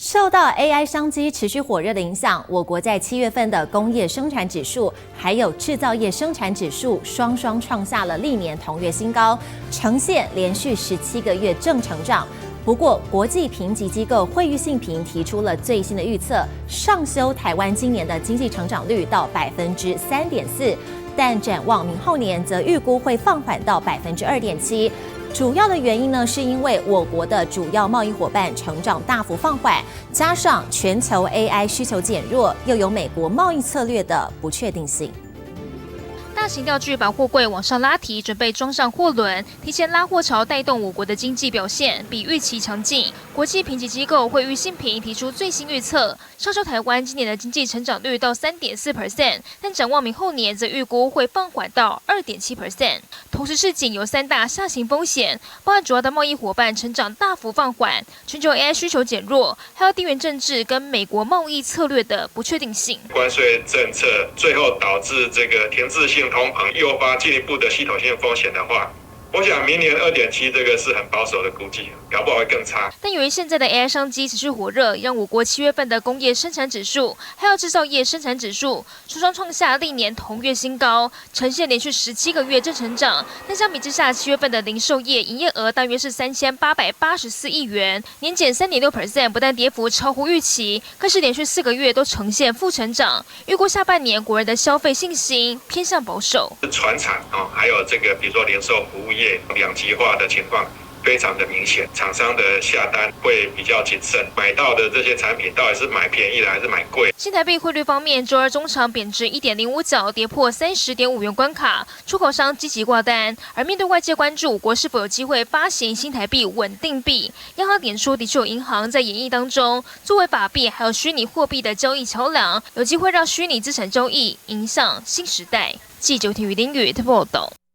受到 AI 商机持续火热的影响，我国在7月份的工业生产指数还有制造业生产指数双双创下了历年同月新高，呈现连续17个月正成长。不过，国际评级机构惠誉信评提出了最新的预测，上修台湾今年的经济成长率到3.4%，但展望明后年则预估会放缓到2.7%。主要的原因呢，是因为我国的主要贸易伙伴成长大幅放缓，加上全球 AI 需求减弱，又有美国贸易策略的不确定性。大型钓具百货柜往上拉提，准备装上货轮，提前拉货潮带动我国的经济表现比预期强劲。国际评级机构惠誉信评提出最新预测，上修台湾今年的经济成长率到3.4%，但展望明后年则预估会放缓到2.7%。同时，市井有3大下行风险，包含主要的贸易伙伴成长大幅放缓、全球 AI 需求减弱，还有地缘政治跟美国贸易策略的不确定性。关税政策最后导致这个停滞性通膨，诱发进一步的系统性风险的话，我想明年2.7这个是很保守的估计，搞不好会更差。但由于现在的 AI 商机持续火热，让我国7月份的工业生产指数还有制造业生产指数双双创下历年同月新高，呈现连续17个月正成长。但相比之下，7月份的零售业营业额大约是3884亿元，年减3.6%，不但跌幅超乎预期，更是连续4个月都呈现负成长。预估下半年国人的消费信心偏向保守，传产还有这个比如说零售服务业两极化的情况非常的明显，厂商的下单会比较谨慎，买到的这些产品到底是买便宜的还是买贵？新台币汇率方面，周二中场贬值1.05角，跌破30.5元关卡，出口商积极挂单。而面对外界关注我国是否有机会发行新台币稳定币，央行点出的确有银行在演绎当中，作为法币还有虚拟货币的交易桥梁，有机会让虚拟资产交易迎向新时代。记者田雨林宇报道。